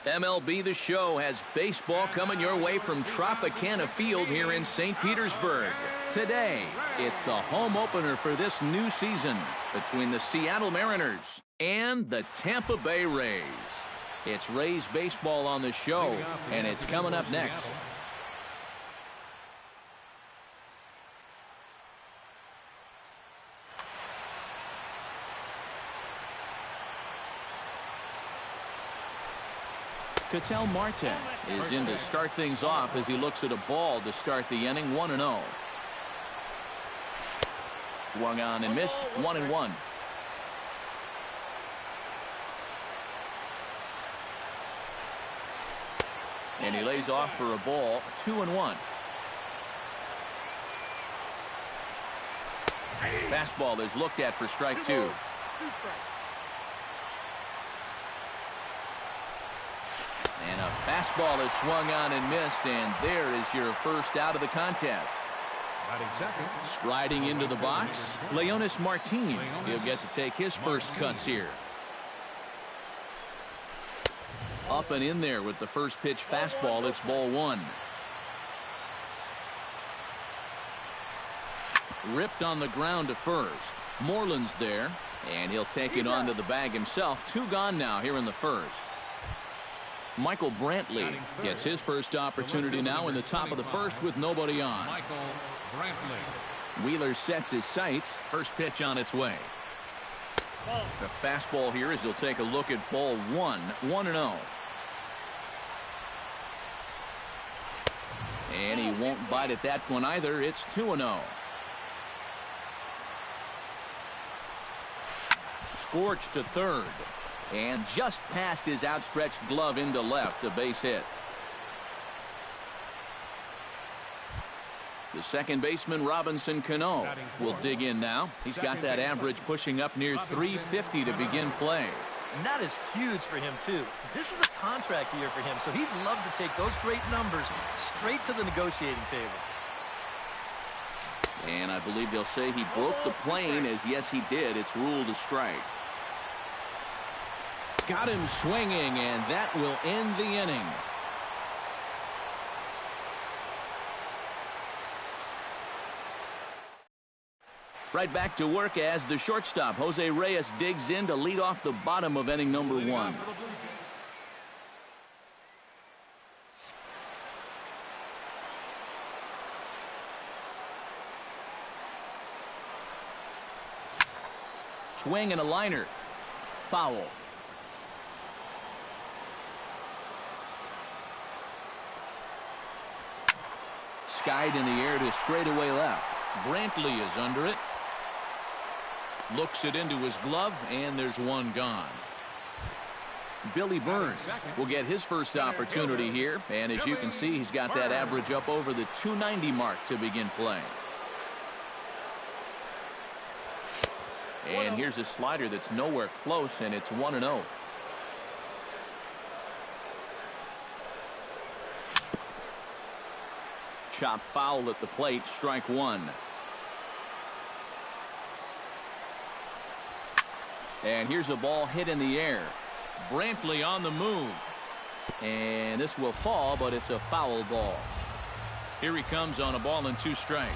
MLB The Show has baseball coming your way from Tropicana Field here in St. Petersburg. Today, it's the home opener for this new season between the Seattle Mariners and the Tampa Bay Rays. It's Rays baseball on the show, and it's coming up next. Ketel Marte is in to start things off as he looks at a ball to start the inning. 1-0. Swung on and missed. 1-1. And he lays off for a ball. 2-1. Fastball is looked at for strike two. And a fastball is swung on and missed, and there is your first out of the contest. Striding into the box, Leonis Martin. He'll get to take his first cuts here. Up and in there with the first pitch fastball. It's ball one. Ripped on the ground to first. Moreland's there, and he'll take it onto the bag himself. Two gone now here in the first. Michael Brantley gets his first opportunity now in the top of the first with nobody on. Wheeler sets his sights. First pitch on its way. The fastball here as he'll take a look at ball one. 1-0. And he won't bite at that one either. It's 2-0. Scorched to third. And just past his outstretched glove into left, a base hit. The second baseman, Robinson Cano, will dig in now. He's got that average pushing up near 350 to begin play. And that is huge for him, too. This is a contract year for him, so he'd love to take those great numbers straight to the negotiating table. And I believe they'll say he broke the plane, as yes, he did. It's ruled a strike. Got him swinging, and that will end the inning. Right back to work as the shortstop, Jose Reyes, digs in to lead off the bottom of inning number one. Swing and a liner. Foul. Skied in the air to straightaway left. Brantley is under it. Looks it into his glove, and there's one gone. Billy Burns will get his first opportunity here, and as you can see, he's got that average up over the 290 mark to begin play. And here's a slider that's nowhere close, and it's 1-0. Chop foul at the plate, strike one. And here's a ball hit in the air. Brantley on the move. And this will fall, but it's a foul ball. Here he comes on a ball and two strikes.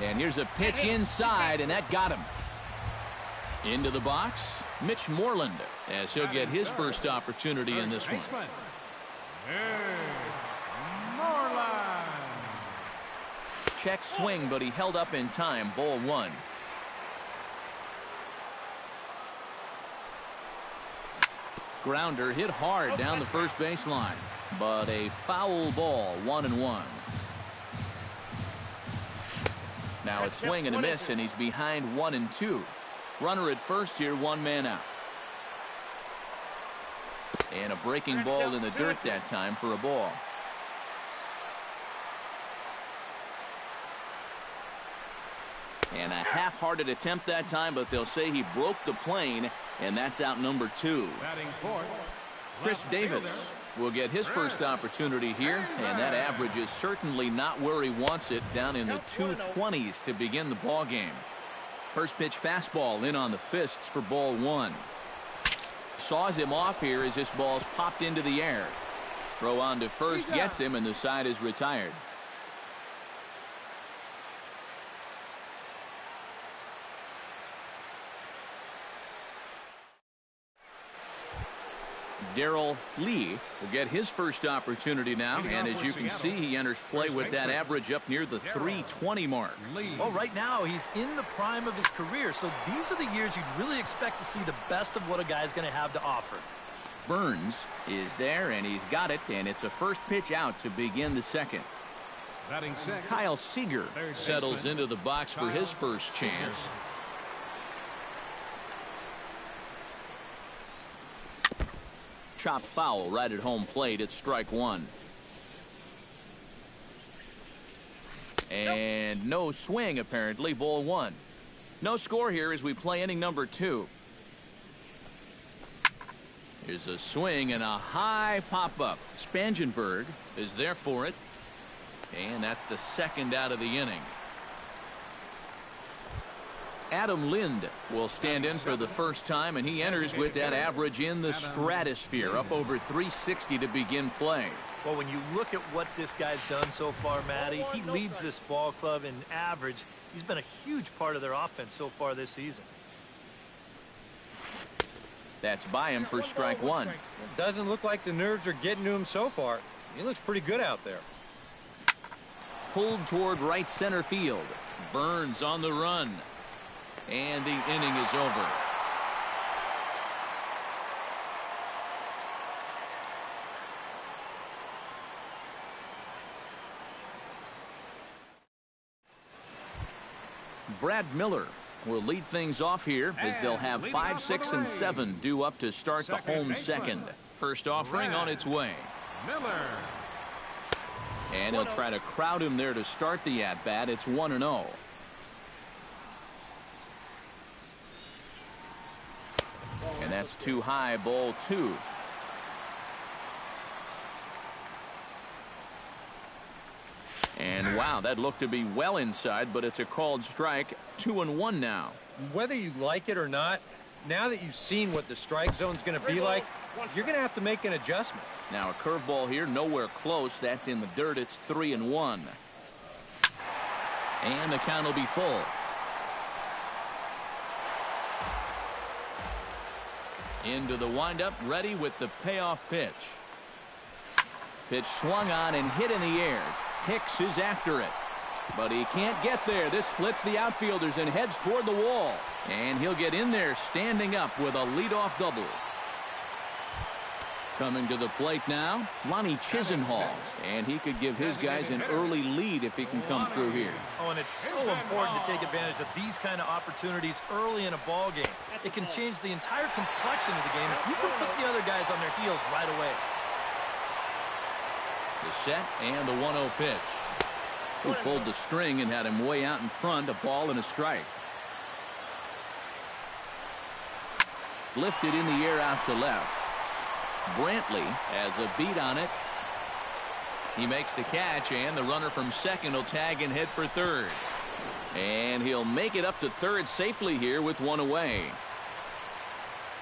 And here's a pitch inside, and that got him. Into the box, Mitch Moreland, as he'll get his first opportunity in this one. Check swing, but he held up in time. Ball one. Grounder hit hard down the first baseline, but a foul ball. 1-1. Now a swing and a miss, and he's behind 1-2. Runner at first here, one man out. And a breaking ball in the dirt that time for a ball. And a half-hearted attempt that time, but they'll say he broke the plane, and that's out number two. Chris Davis will get his first opportunity here, and that average is certainly not where he wants it, down in the 220s to begin the ball game. First pitch fastball in on the fists for ball one. Saws him off here as this ball's popped into the air. Throw on to first gets him, and the side is retired. Darrell Lee will get his first opportunity now, and as you can see, he enters play with that average up near the 320 mark. Well, right now he's in the prime of his career, so these are the years you'd really expect to see the best of what a guy's going to have to offer. Burns is there, and he's got it, and it's a first pitch out to begin the second. Kyle Seager settles into the box for his first chance. Chop foul right at home plate. It's strike one. And no swing, apparently. Ball one. No score here as we play inning number 2. Here's a swing and a high pop-up. Spangenberg is there for it. And that's the second out of the inning. Adam Lind will stand in for the first time, and he enters with that average in the stratosphere, up over 360 to begin play. Well, when you look at what this guy's done so far, Matty, he leads this ball club in average. He's been a huge part of their offense so far this season. That's by him for strike one. It doesn't look like the nerves are getting to him so far. He looks pretty good out there. Pulled toward right center field. Burns on the run. And the inning is over. Brad Miller will lead things off here as they'll have 5, 6, and 7 due up to start the home second. First offering on its way. Miller. And he'll try to crowd him there to start the at-bat. It's 1-0. And that's too high, ball 2. And wow, that looked to be well inside, but it's a called strike. 2-1 now. Whether you like it or not, now that you've seen what the strike zone's going to be like, you're going to have to make an adjustment. Now a curveball here, nowhere close. That's in the dirt. It's 3-1. And the count will be full. Into the windup, ready with the payoff pitch. Pitch swung on and hit in the air. Hicks is after it, but he can't get there. This splits the outfielders and heads toward the wall. And he'll get in there standing up with a leadoff double. Coming to the plate now, Lonnie Chisenhall. And he could give his guys an early lead if he can come through here. Oh, and it's so important to take advantage of these kind of opportunities early in a ball game. It can change the entire complexion of the game if you can put the other guys on their heels right away. The set and the 1-0 pitch. Who pulled the string and had him way out in front, a ball and a strike. Lifted in the air out to left. Brantley has a beat on it. He makes the catch, and the runner from second will tag and head for third. And he'll make it up to third safely here with one away.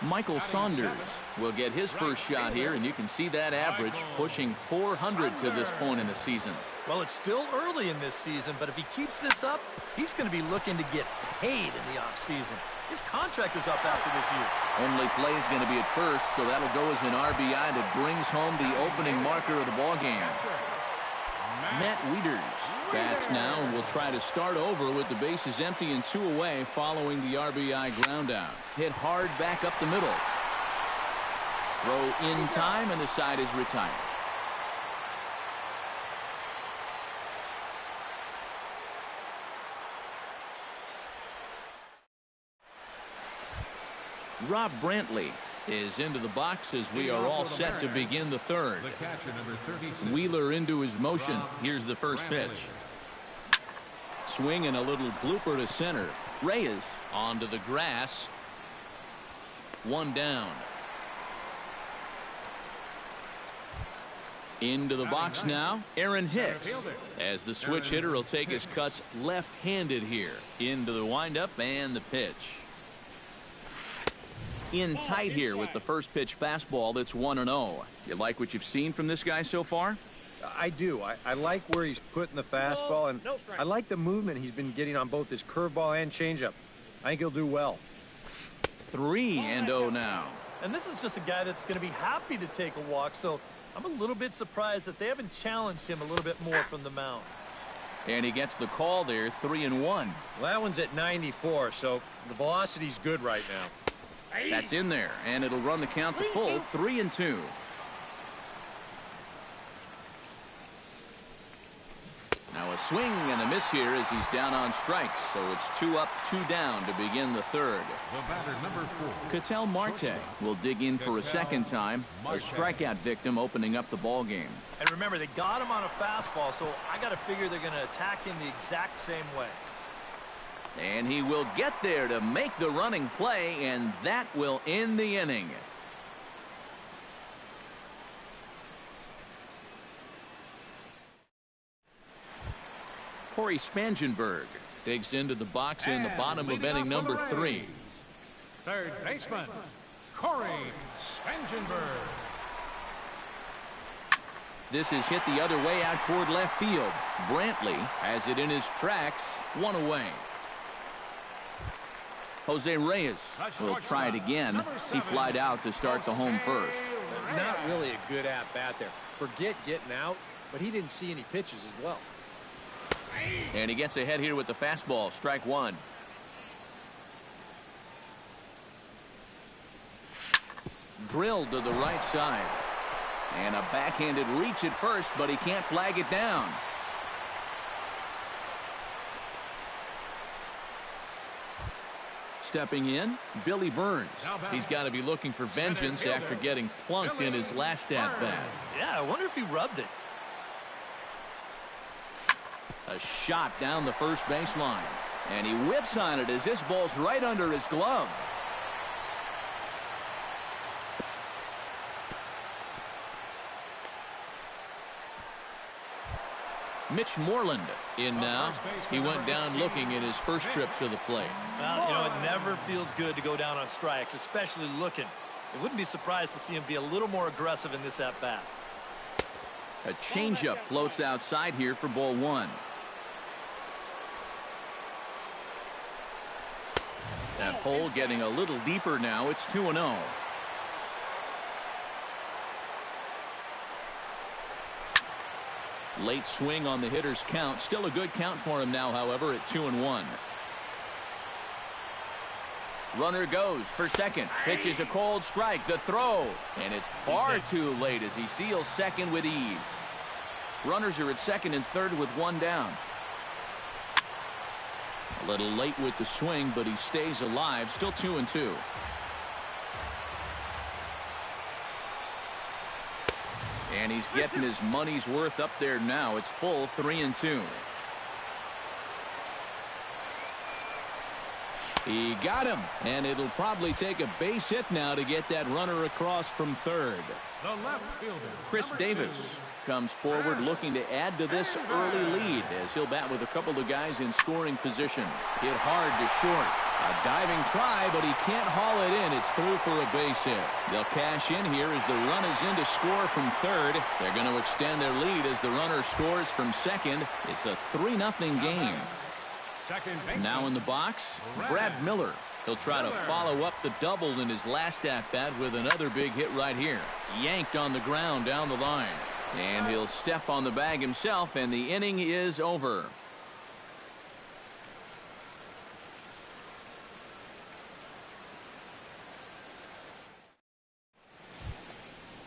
Michael Saunders will get his first shot here, and you can see that average pushing 400 to this point in the season. Well, it's still early in this season, but if he keeps this up, he's going to be looking to get paid in the offseason. His contract is up after this year. Only play is going to be at first, so that'll go as an RBI that brings home the opening marker of the ballgame. Matt Wieters bats now and will try to start over with the bases empty and 2 away following the RBI ground out. Hit hard back up the middle. Throw in time, and the side is retired. Rob Brantley is into the box as we are all set to begin the third. Wheeler into his motion. Here's the first pitch. Swing and a little blooper to center. Reyes onto the grass. 1 down. Into the box now, Aaron Hicks, as the switch hitter will take his cuts left-handed here. Into the windup and the pitch. In tight here with the first pitch fastball that's 1-0. You like what you've seen from this guy so far? I do. I like where he's putting the fastball, and I like the movement he's been getting on both his curveball and changeup. I think he'll do well. 3-0 now. And this is just a guy that's going to be happy to take a walk, so I'm a little bit surprised that they haven't challenged him a little bit more from the mound. And he gets the call there, 3-1. Well, that one's at 94, so the velocity's good right now. That's in there, and it'll run the count to full, 3-2. Now a swing and a miss here as he's down on strikes, so it's 2 up, 2 down to begin the third. The batter, number 4. Ketel Marte will dig in for a second time, a strikeout victim opening up the ball game. And remember, they got him on a fastball, so I got to figure they're going to attack him the exact same way. And he will get there to make the running play, and that will end the inning. Corey Spangenberg digs into the box in the bottom of inning number 3. Third baseman, Corey Spangenberg. This is hit the other way out toward left field. Brantley has it in his tracks, 1 away. Jose Reyes will try it again. He flied out to start the home first. Not really a good at-bat there. Forget getting out, but he didn't see any pitches as well. And he gets ahead here with the fastball, strike 1. Drilled to the right side. And a backhanded reach at first, but he can't flag it down. Stepping in, Billy Burns. He's got to be looking for vengeance after getting plunked in his last at-bat. Yeah, I wonder if he rubbed it. A shot down the first baseline. And he whips on it as this ball's right under his glove. Mitch Moreland in now. He went down looking at his first trip to the plate. Well, you know, it never feels good to go down on strikes, especially looking. I wouldn't be surprised to see him be a little more aggressive in this at-bat. A changeup floats outside here for ball 1. That hole getting a little deeper now. It's 2-0. Late swing on the hitter's count. Still a good count for him now, however, at 2-1. Runner goes for second. Pitches a cold strike. The throw. And it's far too late as he steals second with ease. Runners are at second and third with 1 down. A little late with the swing, but he stays alive. Still 2-2. And he's getting his money's worth up there now. It's full 3-2. He got him, and it'll probably take a base hit now to get that runner across from third. The left fielder, Chris Davis comes forward looking to add to this early lead as he'll bat with a couple of guys in scoring position. Hit hard to short. A diving try, but he can't haul it in. It's through for a base hit. They'll cash in here as the run is in to score from third. They're going to extend their lead as the runner scores from second. It's a 3-0 game. Now in the box, Brad Miller. He'll try to follow up the double in his last at-bat with another big hit right here. Yanked on the ground down the line. And he'll step on the bag himself, and the inning is over.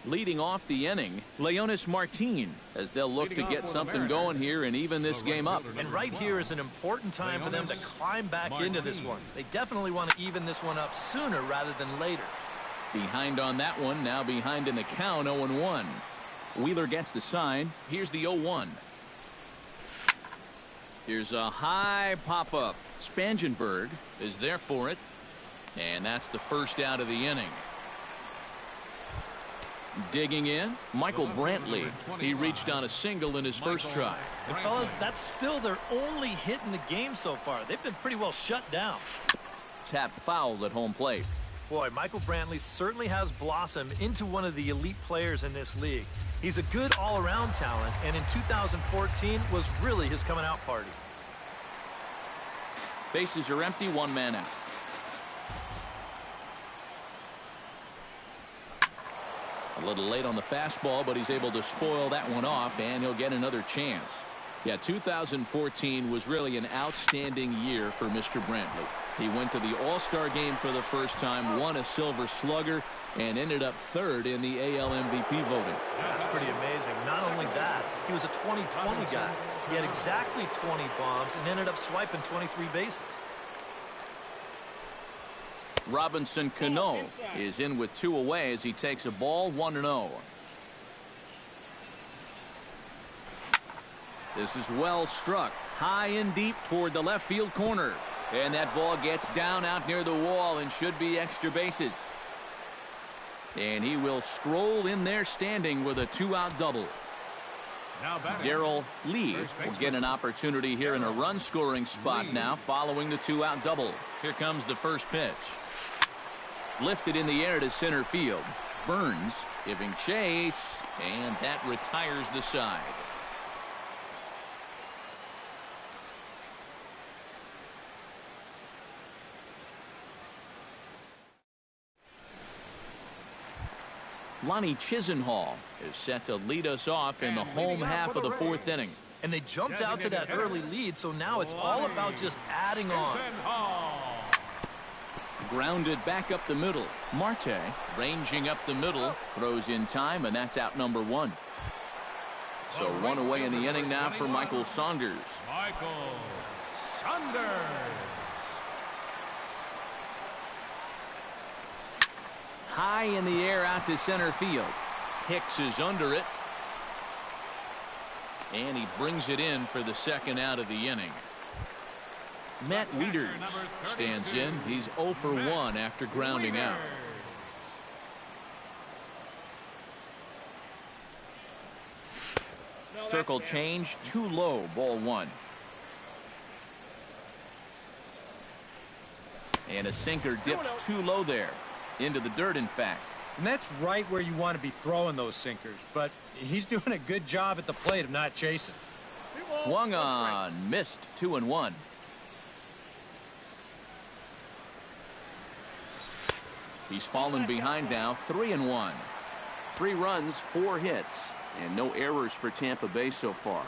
Leading off the inning, Leonis Martin, as they'll look to get something going here and even this game up. And right here is an important time for them to climb back into this one. They definitely want to even this one up sooner rather than later. Behind on that one, now behind in the count, 0-1. Wheeler gets the sign. Here's the 0-1. Here's a high pop-up. Spangenberg is there for it. And that's the first out of the inning. Digging in, Michael Brantley. He reached on a single in his first try. And fellas, that's still their only hit in the game so far. They've been pretty well shut down. Tap foul at home plate. Boy, Michael Brantley certainly has blossomed into one of the elite players in this league. He's a good all-around talent, and in 2014 was really his coming-out party. Bases are empty, one man out. A little late on the fastball, but he's able to spoil that one off, and he'll get another chance. Yeah, 2014 was really an outstanding year for Mr. Brantley. He went to the All-Star game for the first time, won a Silver Slugger, and ended up third in the AL MVP voting. That's pretty amazing. Not only that, he was a 20-20 guy. He had exactly 20 bombs and ended up swiping 23 bases. Robinson Cano is in with 2 away as he takes a ball, 1-0. This is well struck, high and deep toward the left field corner. And that ball gets down out near the wall and should be extra bases. And he will stroll in there standing with a 2-out double. Darrell Lee will get an opportunity here in a run-scoring spot now following the 2-out double. Here comes the first pitch. Lifted in the air to center field. Burns giving chase, and that retires the side. Lonnie Chisenhall is set to lead us off in the home half of the 4th inning. And they jumped out to that early lead, so now it's all about just adding on. Grounded back up the middle. Marte ranging up the middle, throws in time, and that's out number 1. So 1 away in the inning now for Michael Saunders. Michael Saunders. High in the air out to center field. Hicks is under it. And he brings it in for the 2nd out of the inning. Matt Wieters stands in. He's 0 for 1 after grounding out. Circle change, too low, ball 1. And a sinker dips too low there. Into the dirt, in fact. And that's right where you want to be throwing those sinkers, but he's doing a good job at the plate of not chasing. Swung on, missed, 2-1. He's fallen behind now, 3-1. 3 runs, 4 hits, and no errors for Tampa Bay so far.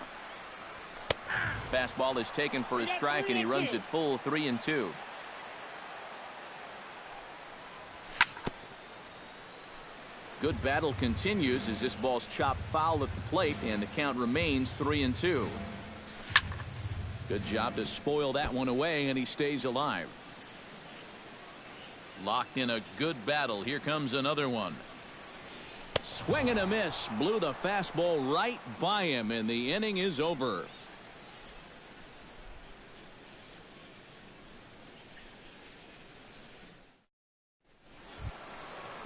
Fastball is taken for a strike, and he runs it full, 3-2. Good battle continues as this ball's chopped foul at the plate, and the count remains 3-2. Good job to spoil that one away, and he stays alive. Locked in a good battle. Here comes another one. Swing and a miss. Blew the fastball right by him, and the inning is over.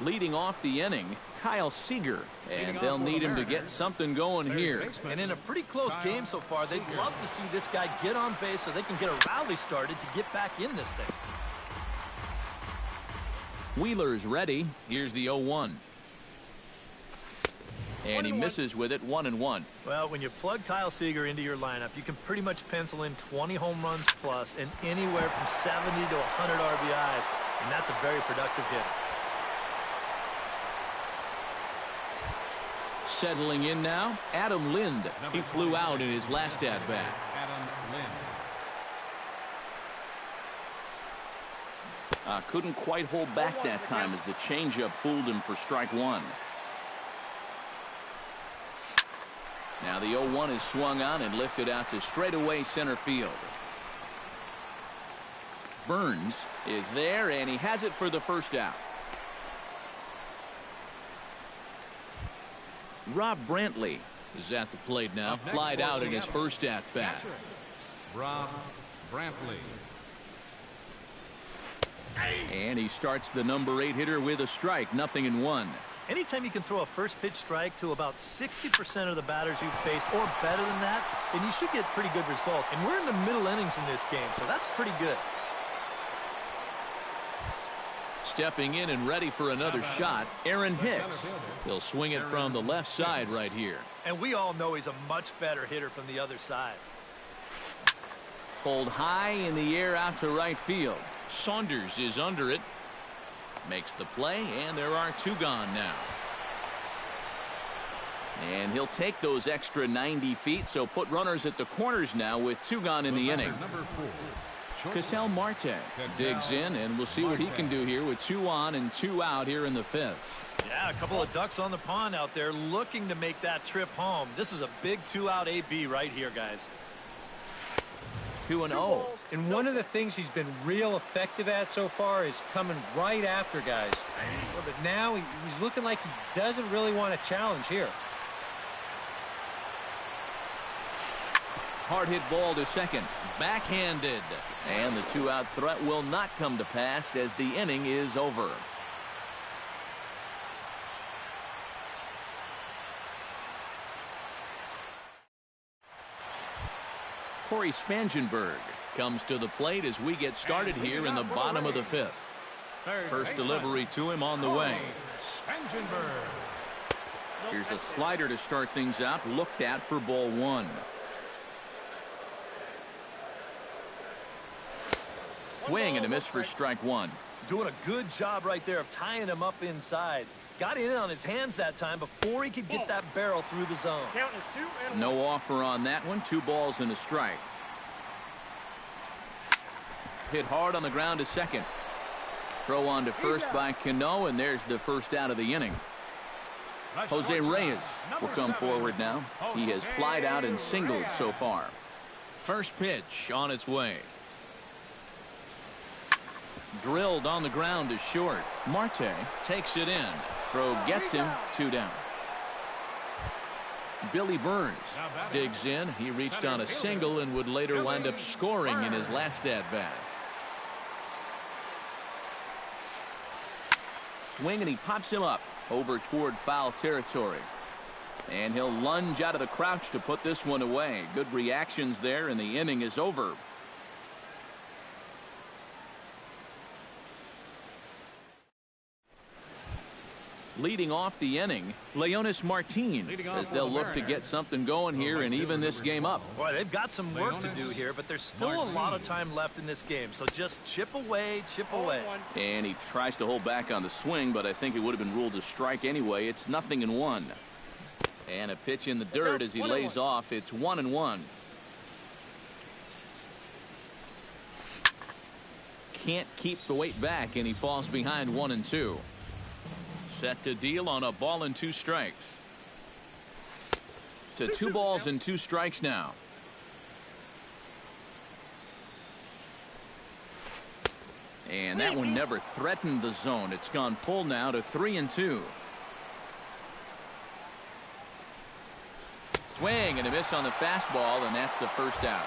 Leading off the inning, Kyle Seager, and they'll need him to get something going here. And in a pretty close game so far, they'd love to see this guy get on base so they can get a rally started to get back in this thing. Wheeler's ready. Here's the 0-1. And he misses with it, 1-1. Well, when you plug Kyle Seager into your lineup, you can pretty much pencil in 20 home runs plus and anywhere from 70 to 100 RBIs, and that's a very productive hitter. Settling in now, Adam Lind. He flew out in his last at-bat. Adam Lind. Couldn't quite hold back that time as the changeup fooled him for strike 1. Now the 0-1 is swung on and lifted out to straightaway center field. Burns is there, and he has it for the first out. Rob Brantley is at the plate now, flied out in his first at-bat. Rob Brantley. And he starts the number 8 hitter with a strike, 0-1. Anytime you can throw a first pitch strike to about 60% of the batters you've faced or better than that, then you should get pretty good results. And we're in the middle innings in this game, so that's pretty good. Stepping in and ready for another shot, Aaron Hicks. He'll swing it from the left side right here. And we all know he's a much better hitter from the other side. Pulled high in the air out to right field. Saunders is under it. Makes the play, and there are two gone now. And he'll take those extra 90 feet, so put runners at the corners now with two gone in the inning. Ketel Marte digs in, and we'll see what he can do here with 2 on and 2 out here in the 5th. Yeah, a couple of ducks on the pond out there looking to make that trip home. This is a big 2-out AB right here, guys. 2-0. And one of the things he's been real effective at so far is coming right after guys. But now he's looking like he doesn't really want to challenge here. Hard hit ball to second. Backhanded. And the 2-out threat will not come to pass as the inning is over. Corey Spangenberg comes to the plate as we get started here in the bottom of the 5th. First delivery to him on the way. Here's a slider to start things out, looked at for ball 1. Swing and a miss for strike 1. Doing a good job right there of tying him up inside. Got in on his hands that time before he could get that barrel through the zone. No offer on that one. 2 balls and a strike. Hit hard on the ground to second. Throw on to first by Cano, and there's the first out of the inning. Jose Reyes will come forward now. He has flied out and singled so far. First pitch on its way. Drilled on the ground to short. Marte takes it in. Throw gets him. 2 down. Billy Burns digs in. He reached on a single and would later wind up scoring in his last at-bat. Swing and he pops him up over toward foul territory. And he'll lunge out of the crouch to put this one away. Good reactions there, and the inning is over. Leading off the inning, Leonis Martin, as they'll look to get something going here and even this game up. Boy, they've got some work to do here, but there's still a lot of time left in this game, so just chip away, chip away. And he tries to hold back on the swing, but I think it would have been ruled a strike anyway. It's 0-1. And a pitch in the dirt as he lays off. It's 1-1. Can't keep the weight back, and he falls behind 1-2. Set to deal on a ball and 2 strikes. To 2 balls and 2 strikes now. And that one never threatened the zone. It's gone full now to 3-2. Swing and a miss on the fastball, and that's the first out.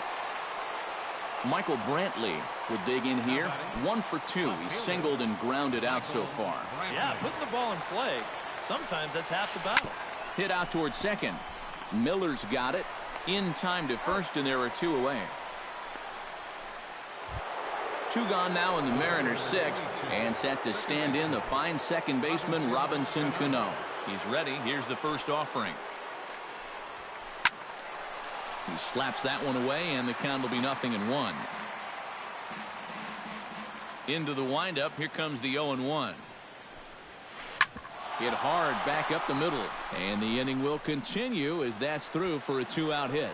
Michael Brantley will dig in here. 1 for 2. He's singled and grounded out so far. Yeah, putting the ball in play. Sometimes that's half the battle. Hit out towards second. Miller's got it. In time to first, and there are 2 away. 2 gone now in the Mariners' 6th. And set to stand in the fine second baseman, Robinson Cano. He's ready. Here's the first offering. He slaps that one away, and the count will be 0-1. Into the windup. Here comes the 0-1. Hit hard back up the middle, and the inning will continue as that's through for a 2-out hit.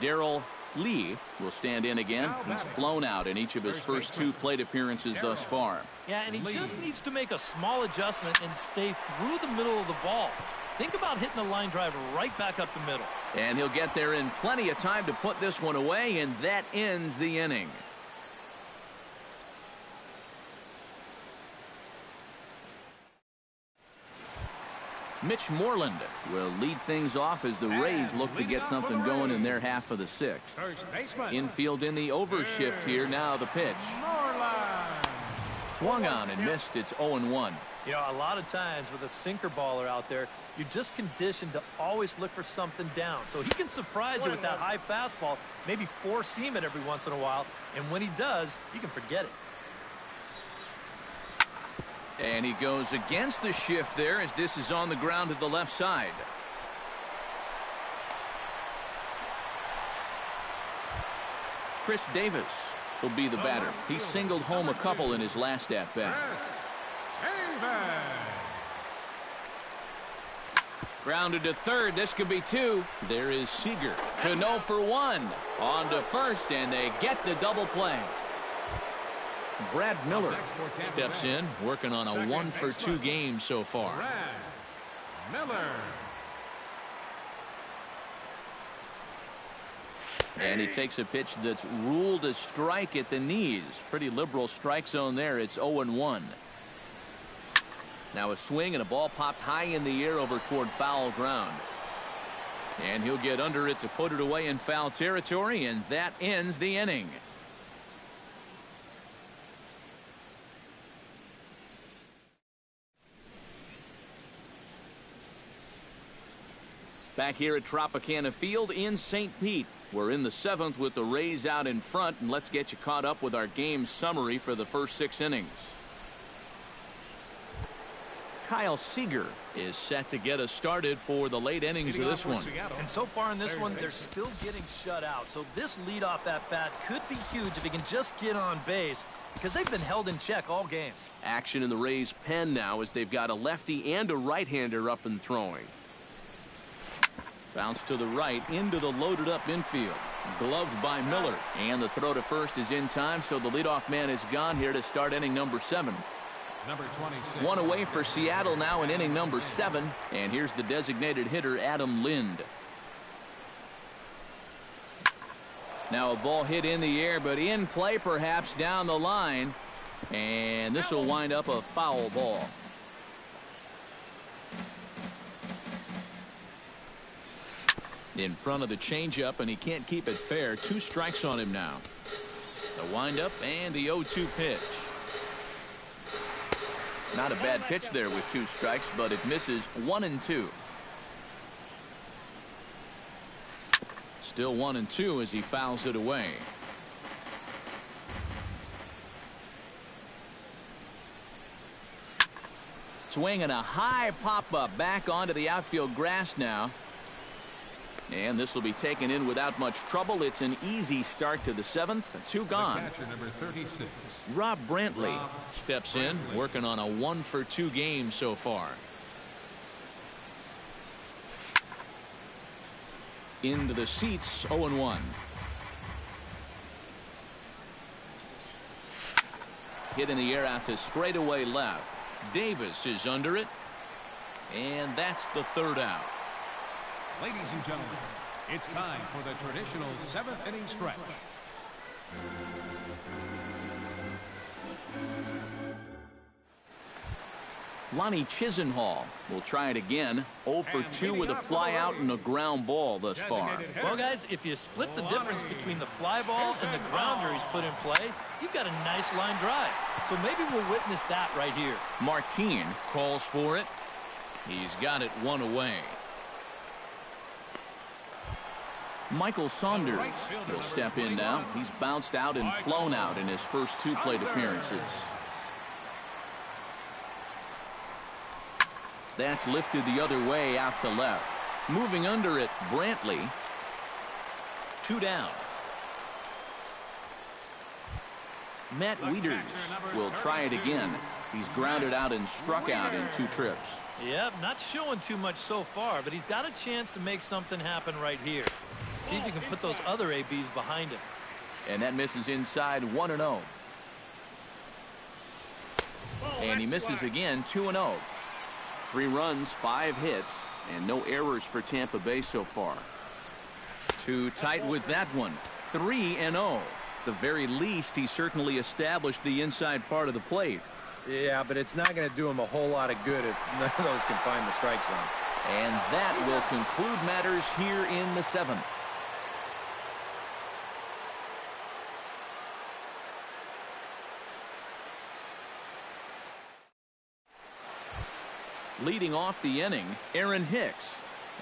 Darrell Lee will stand in again. He's flown out in each of his first 2 plate appearances thus far. Yeah, and he just needs to make a small adjustment and stay through the middle of the ball. Think about hitting a line drive right back up the middle. And he'll get there in plenty of time to put this one away, and that ends the inning. Mitch Moreland will lead things off as the Rays look to get something going in their half of the 6th. Infield in the overshift here. Now the pitch. Swung on and missed. It's 0-1. You know, a lot of times with a sinker baller out there, you're just conditioned to always look for something down. So he can surprise you with that high fastball, maybe four-seam it every once in a while, and when he does, you can forget it. And he goes against the shift there as this is on the ground to the left side. Chris Davis will be the batter. He singled home a couple in his last at-bat. Grounded to third. This could be two. There is Seager. Cano for one. On to first, and they get the double play. Brad Miller steps in, working on a 1-for-2 game so far. Brad Miller. And he takes a pitch that's ruled a strike at the knees. Pretty liberal strike zone there. It's 0-1. Now a swing and a ball popped high in the air over toward foul ground. And he'll get under it to put it away in foul territory, and that ends the inning. Back here at Tropicana Field in St. Pete. We're in the 7th with the Rays out in front, and let's get you caught up with our game summary for the first 6 innings. Kyle Seager is set to get us started for the late innings of this one. And so far in this one, they're still getting shut out. So this leadoff at-bat could be huge if he can just get on base, because they've been held in check all game. Action in the Rays' pen now as they've got a lefty and a right-hander up and throwing. Bounce to the right into the loaded up infield. Gloved by Miller. And the throw to first is in time, so the leadoff man is gone here to start inning number 7. Number 26. One away for Seattle now in inning number 7. And here's the designated hitter, Adam Lind. Now a ball hit in the air, but in play perhaps down the line. And this will wind up a foul ball. In front of the changeup, and he can't keep it fair. 2 strikes on him now. The windup and the 0-2 pitch. Not a bad pitch there with 2 strikes, but it misses 1-2. Still 1-2 as he fouls it away. Swing and a high pop-up back onto the outfield grass now. And this will be taken in without much trouble. It's an easy start to the 7th. 2 gone. Catcher number 36. Rob Brantley steps in, working on a 1-for-2 game so far. Into the seats, 0-1. Hit in the air out to straightaway left. Davis is under it. And that's the 3rd out. Ladies and gentlemen, it's time for the traditional 7th inning stretch. Lonnie Chisenhall will try it again. 0-for-2 with a fly out and a ground ball thus far. Well, guys, if you split the difference between the fly ball and the grounder he's put in play, you've got a nice line drive. So maybe we'll witness that right here. Martin calls for it. He's got it 1 away. Michael Saunders will step in now. He's bounced out and flown out in his first 2 plate appearances. That's lifted the other way out to left. Moving under it, Brantley. 2 down. Matt Wieters will try it again. He's grounded out and struck out in 2 trips. Yep, not showing too much so far, but he's got a chance to make something happen right here. See if you can put those other ABs behind him. And that misses inside 1-0. And he misses again 2-0. 3 runs, 5 hits, and no errors for Tampa Bay so far. Too tight with that one. 3-0. At the very least, he certainly established the inside part of the plate. Yeah, but it's not going to do him a whole lot of good if none of those can find the strike zone. And that will conclude matters here in the 7th. Leading off the inning, Aaron Hicks.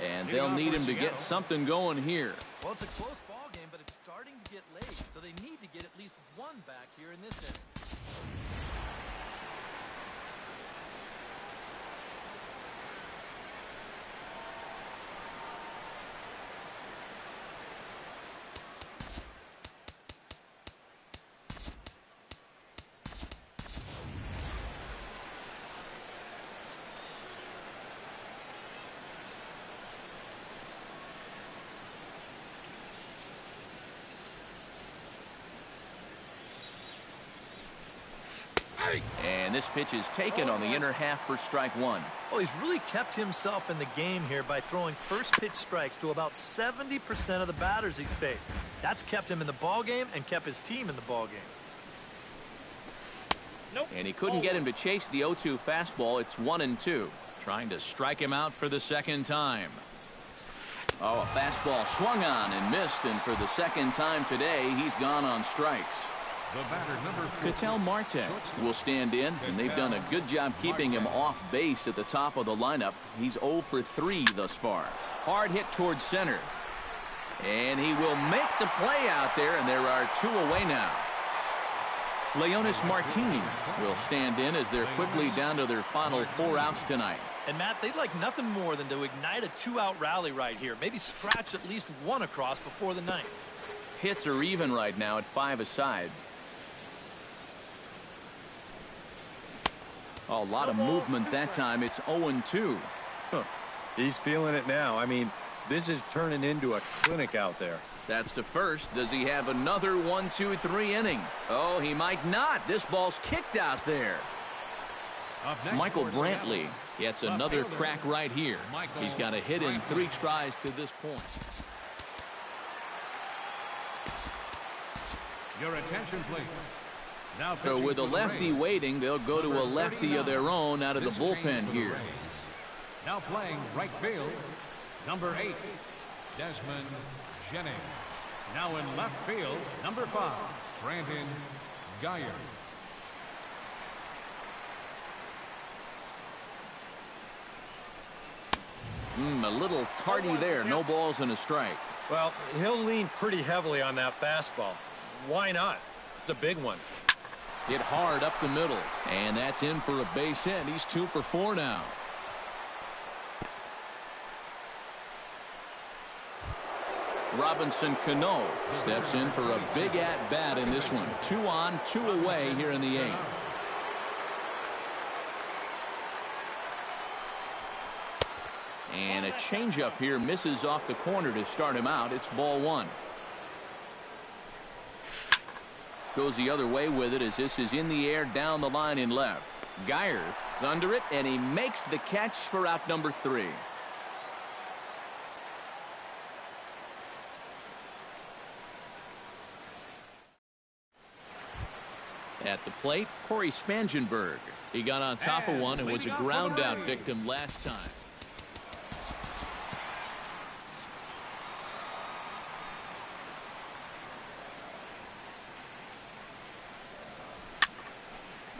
And they'll need him to get something going here. Well, it's a close ball game, but it's starting to get late, so they need to get at least one back here in this inning. And this pitch is taken on the inner half for strike one. Well, he's really kept himself in the game here by throwing first pitch strikes to about 70% of the batters he's faced. That's kept him in the ball game and kept his team in the ball game. And he couldn't get him to chase the 0-2 fastball. It's 1-2. Trying to strike him out for the second time. Oh, a fastball swung on and missed, and for the second time today, he's gone on strikes. The batter, number 4. Ketel Marte will stand in, and they've done a good job keeping him off base at the top of the lineup. He's 0 for 3 thus far. Hard hit towards center. And he will make the play out there, and there are 2 away now. Leonis Martin will stand in as they're quickly down to their final 4 outs tonight. And, Matt, they'd like nothing more than to ignite a 2-out rally right here. Maybe scratch at least 1 across before the 9th. Hits are even right now at 5 aside. Oh, a lot of movement that time. It's 0-2. Huh. He's feeling it now. I mean, this is turning into a clinic out there. That's to first. Does he have another 1-2-3 inning? Oh, he might not. This ball's kicked out there. Michael Brantley gets another crack right here. He's got a hit in 3 tries to this point. Your attention, please. Now so with a lefty waiting, they'll go to a lefty of their own out of the bullpen here. Now playing right field, number 8, Desmond Jennings. Now in left field, number 5, Brandon Geyer. A little tardy there. No balls and a strike. Well, he'll lean pretty heavily on that fastball. Why not? It's a big one. Hit hard up the middle, and that's in for a base hit. He's 2 for 4 now. Robinson Cano steps in for a big at-bat in this one. 2 on, 2 away here in the 8th. And a changeup here misses off the corner to start him out. It's ball 1. Goes the other way with it as this is in the air down the line in left. Geyer is under it, and he makes the catch for out number 3. At the plate, Corey Spangenberg. He got on top of one and was a ground out victim last time.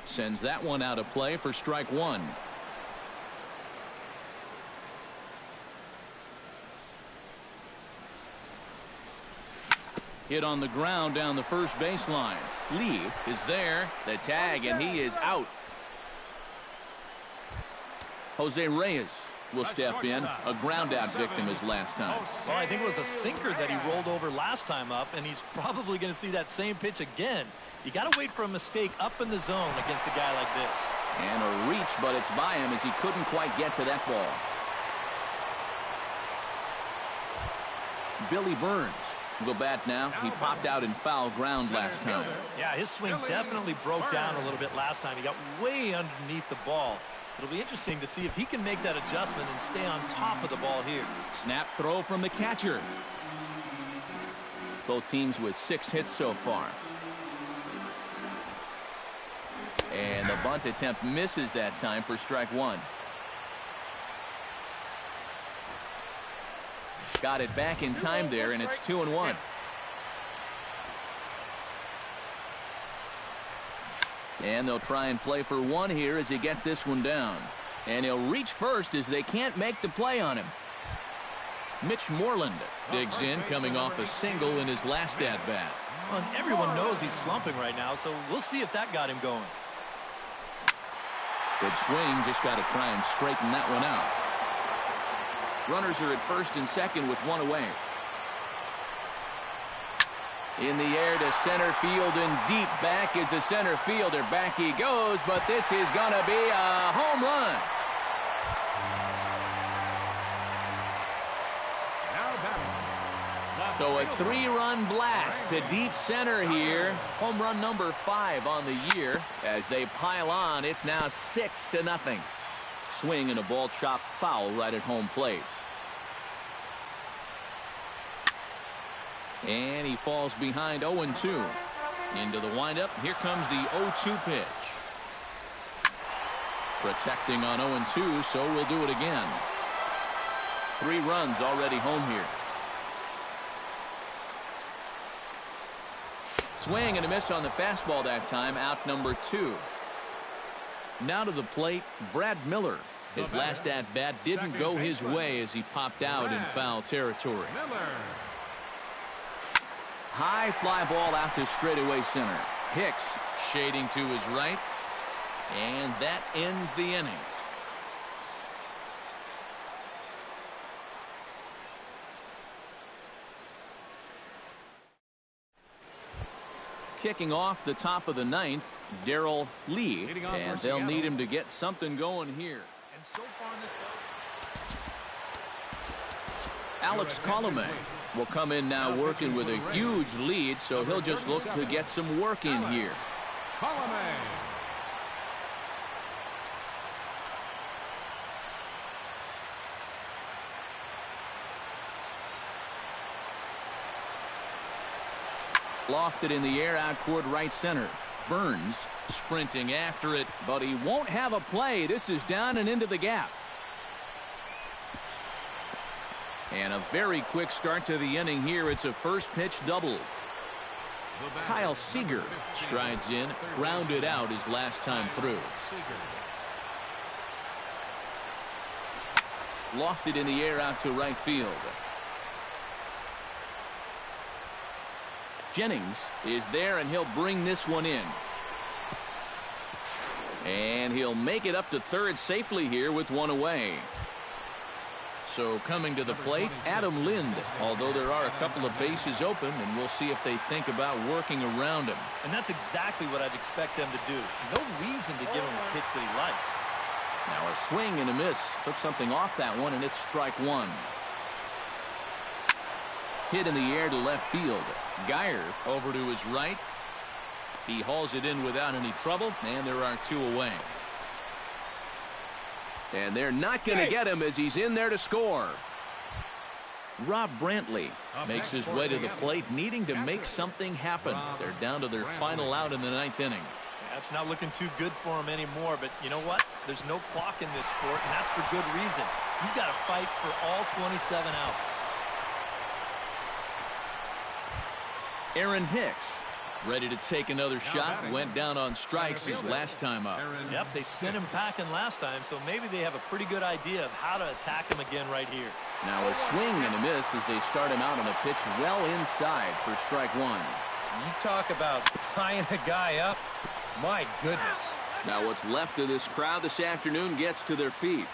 Sends that one out of play for strike 1. Hit on the ground down the first baseline. Lee is there. The tag, and he is out. Jose Reyes will step in. A ground out victim as last time. Well, I think it was a sinker that he rolled over last time up, and he's probably going to see that same pitch again. You got to wait for a mistake up in the zone against a guy like this. And a reach, but it's by him as he couldn't quite get to that ball. Billy Burns will bat now. He popped out in foul ground last time. Yeah, his swing definitely broke down a little bit last time. He got way underneath the ball. It'll be interesting to see if he can make that adjustment and stay on top of the ball here. Snap throw from the catcher. Both teams with 6 hits so far. And the bunt attempt misses that time for strike 1. Got it back in time there, and it's 2-1. And they'll try and play for 1 here as he gets this one down. And he'll reach first as they can't make the play on him. Mitch Moreland digs in, coming off a single in his last at-bat. Well, and everyone knows he's slumping right now, so we'll see if that got him going. Good swing, just got to try and straighten that one out. Runners are at first and second with one away. In the air to center field and deep back is the center fielder. Back he goes, but this is going to be a home run. So a 3-run blast to deep center here. Home run number 5 on the year. As they pile on, it's now 6-0. Swing and a ball chopped foul right at home plate. And he falls behind 0-2. Into the windup. Here comes the 0-2 pitch. Protecting on 0-2, so we'll do it again. 3 runs already home here. Swing and a miss on the fastball that time. Out number 2. Now to the plate, Brad Miller. His last at-bat didn't go his way as he popped out in foul territory. High fly ball out to straightaway center. Hicks shading to his right. And that ends the inning. Kicking off the top of the 9th, Darrell Lee, and they'll need him to get something going here. And so far in this Alex Colomé will come in now working with a huge lead, so he'll just look to get some work in here. Lofted in the air out toward right center. Burns sprinting after it, but he won't have a play. This is down and into the gap. And a very quick start to the inning here. It's a first pitch double. Kyle Seager strides in, grounded out his last time through. Lofted in the air out to right field. Jennings is there, and he'll bring this one in. And he'll make it up to third safely here with one away. So coming to the plate, Adam Lind, although there are a couple of bases open, and we'll see if they think about working around him. And that's exactly what I'd expect them to do. No reason to give him a pitch that he likes. Now a swing and a miss. Took something off that one, and it's strike 1. Hit in the air to left field. Geyer over to his right. He hauls it in without any trouble, and there are 2 away. And they're not going to get him as he's in there to score. Rob Brantley makes his way to the plate, needing to make something happen. They're down to their final out in the 9th inning. That's not looking too good for him anymore, but you know what? There's no clock in this sport, and that's for good reason. You've got to fight for all 27 outs. Aaron Hicks ready to take another shot. Went down on strikes his last time up. Yep, they sent him packing last time, so maybe they have a pretty good idea of how to attack him again right here. Now a swing and a miss as they start him out on a pitch well inside for strike 1. You talk about tying a guy up. My goodness. Now what's left of this crowd this afternoon gets to their feet.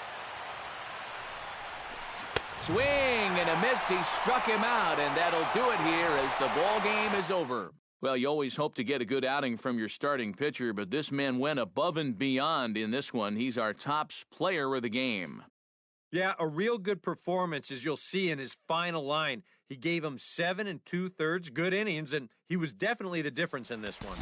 Swing and a miss. He struck him out, and that'll do it here as the ball game is over. Well, you always hope to get a good outing from your starting pitcher, but this man went above and beyond in this one. He's our top player of the game. Yeah, a real good performance, as you'll see in his final line. He gave him 7 2/3 good innings, and he was definitely the difference in this one.